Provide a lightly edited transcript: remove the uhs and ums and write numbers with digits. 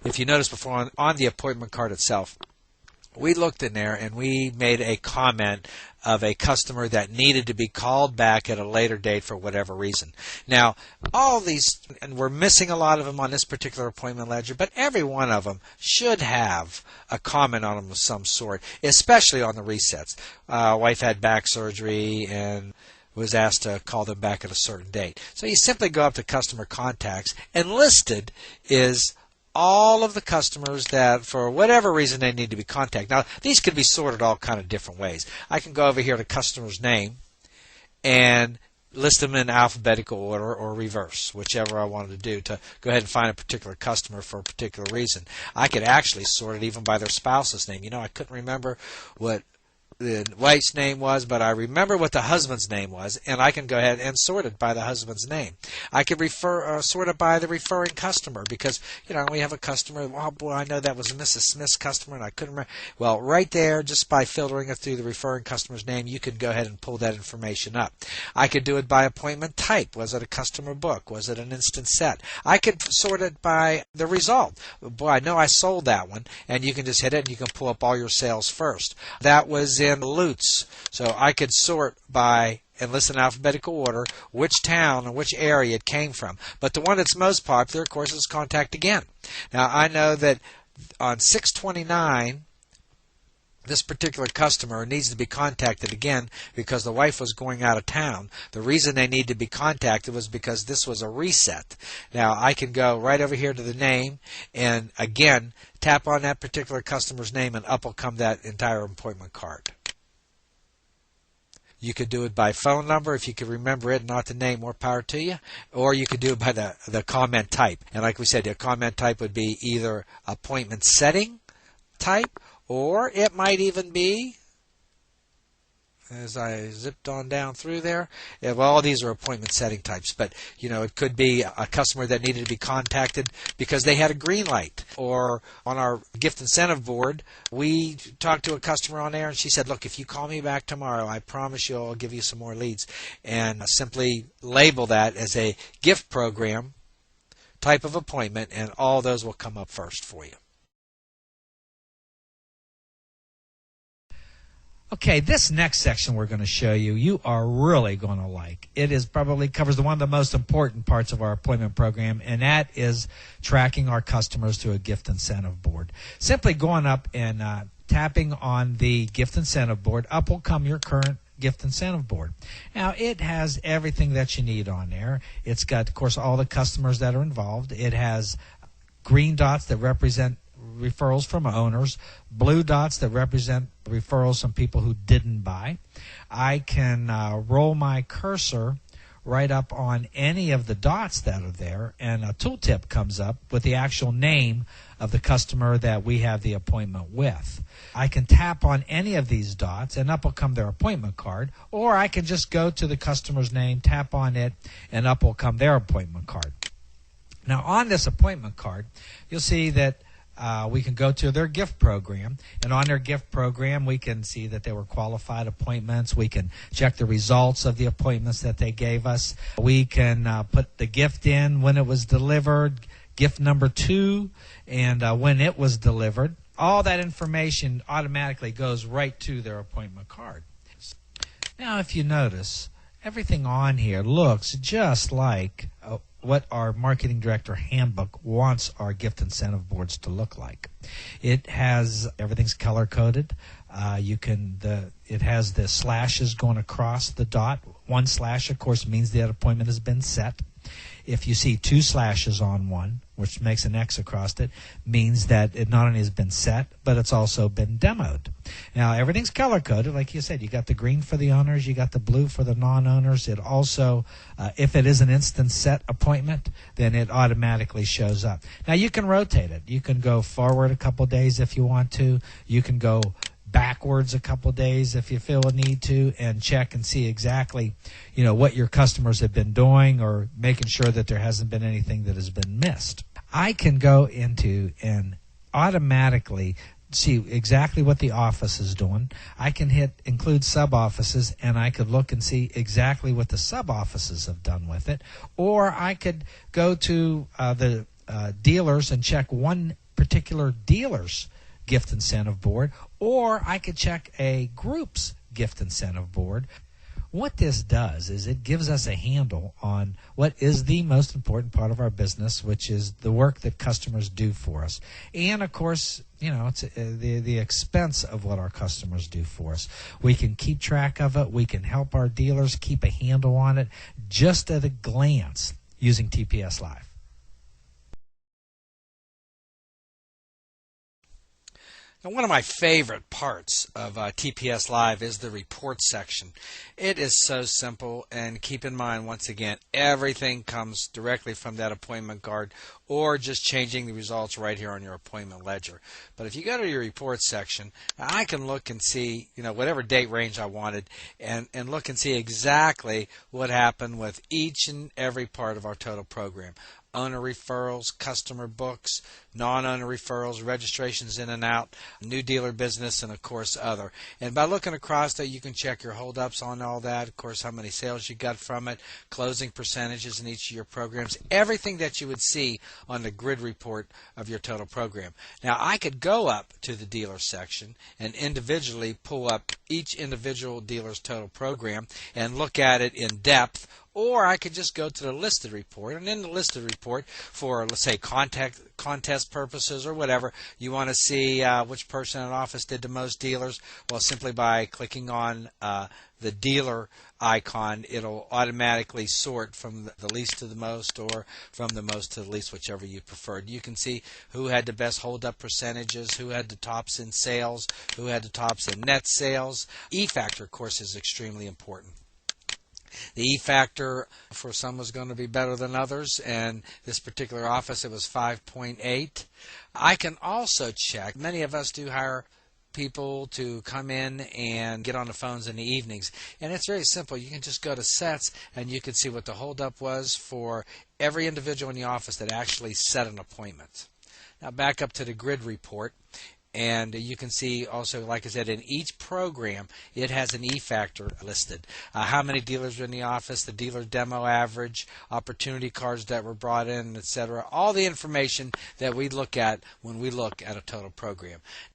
if you notice before on the appointment card itself, we looked in there and we made a comment of a customer that needed to be called back at a later date for whatever reason. Now, all these, and we're missing a lot of them on this particular appointment ledger, but every one of them should have a comment on them of some sort, especially on the resets. Wife had back surgery and was asked to call them back at a certain date. So you simply go up to customer contacts, and listed is all of the customers that, for whatever reason, they need to be contacted. Now, these could be sorted all kind of different ways. I can go over here to customer's name and list them in alphabetical order or reverse, whichever I wanted to do, to go ahead and find a particular customer for a particular reason. I could actually sort it even by their spouse's name. You know, I couldn't remember what the wife's name was, but I remember what the husband's name was, and I can go ahead and sort it by the husband's name. I could sort it by the referring customer, because, you know, we have a customer, oh boy, I know that was Mrs. Smith's customer, and I couldn't remember. Well, right there, just by filtering it through the referring customer's name, you can go ahead and pull that information up. I could do it by appointment type. Was it a customer book? Was it an instant set? I could sort it by the result. Boy, I know I sold that one, and you can just hit it, and you can pull up all your sales first. That was in Lutz, so I could sort by and list in alphabetical order which town and which area it came from. But the one that's most popular, of course, is contact again. Now, I know that on 6/29, this particular customer needs to be contacted again because the wife was going out of town. The reason they need to be contacted was because this was a reset. Now, I can go right over here to the name and, again, tap on that particular customer's name, and up will come that entire appointment card. You could do it by phone number if you could remember it, not the name, more power to you. Or you could do it by the comment type. And like we said, the comment type would be either appointment setting type, or it might even be, as I zipped on down through there, yeah, well, all these are appointment setting types, but you know, it could be a customer that needed to be contacted because they had a green light. Or on our gift incentive board, we talked to a customer on there, and she said, look, if you call me back tomorrow, I promise you I'll give you some more leads. And simply label that as a gift program type of appointment, and all those will come up first for you. Okay, this next section we're going to show you, you are really going to like. It is probably covers one of the most important parts of our appointment program, and that is tracking our customers through a gift incentive board. Simply going up and tapping on the gift incentive board, up will come your current gift incentive board. Now, it has everything that you need on there. It's got, of course, all the customers that are involved. It has green dots that represent referrals from owners, blue dots that represent referrals from people who didn't buy. I can roll my cursor right up on any of the dots that are there, and a tooltip comes up with the actual name of the customer that we have the appointment with. I can tap on any of these dots, and up will come their appointment card, or I can just go to the customer's name, tap on it, and up will come their appointment card. Now, on this appointment card, you'll see that we can go to their gift program, and on their gift program we can see that they were qualified appointments. We can check the results of the appointments that they gave us. We can put the gift in, when it was delivered, gift number 2, and when it was delivered. All that information automatically goes right to their appointment card. Now, if you notice, everything on here looks just like what our marketing director handbook wants our gift incentive boards to look like. It has everything's color coded. It has the slashes going across the dot. One slash, of course, means that appointment has been set. If you see 2 slashes on one, which makes an X across it, means that it not only has been set, but it's also been demoed. Now, everything's color-coded. Like you said, you got the green for the owners, you got the blue for the non-owners. It also, if it is an instant set appointment, then it automatically shows up. Now, you can rotate it. You can go forward a couple days if you want to. You can go backwards a couple days if you feel a need to, and check and see exactly, you know, what your customers have been doing, or making sure that there hasn't been anything that has been missed. I can go into and automatically see exactly what the office is doing. I can hit include sub-offices, and I could look and see exactly what the sub-offices have done with it. Or I could go to the dealers and check one particular dealer's gift incentive board, or I could check a group's gift incentive board. What this does is it gives us a handle on what is the most important part of our business, which is the work that customers do for us. And, of course, it's the expense of what our customers do for us. We can keep track of it. We can help our dealers keep a handle on it just at a glance using TPS Live. Now, one of my favorite parts of TPS Live is the report section. It is so simple, and keep in mind, once again, everything comes directly from that appointment card or just changing the results right here on your appointment ledger. But if you go to your report section, I can look and see, whatever date range I wanted and look and see exactly what happened with each and every part of our total program. Owner referrals, customer books, non-owner referrals, registrations in and out, new dealer business, and of course other. And by looking across that, you can check your holdups on all that, of course how many sales you got from it, closing percentages in each of your programs, everything that you would see on the grid report of your total program. Now I could go up to the dealer section and individually pull up each individual dealer's total program and look at it in depth, or I could just go to the listed report, and in the listed report for, let's say, contest purposes or whatever, you want to see which person in an office did the most dealers. Well, simply by clicking on the dealer icon, it'll automatically sort from the least to the most, or from the most to the least, whichever you preferred. You can see who had the best hold-up percentages, who had the tops in sales, who had the tops in net sales. E-factor, of course, is extremely important. The E-factor for some was going to be better than others, and this particular office it was 5.8. I can also check, many of us do hire people to come in and get on the phones in the evenings, and it's very simple. You can just go to sets and you can see what the holdup was for every individual in the office that actually set an appointment. Now back up to the grid report. And you can see also, like I said, in each program, it has an E-factor listed. How many dealers were in the office, the dealer demo average, opportunity cards that were brought in, etc. All the information that we look at when we look at a total program.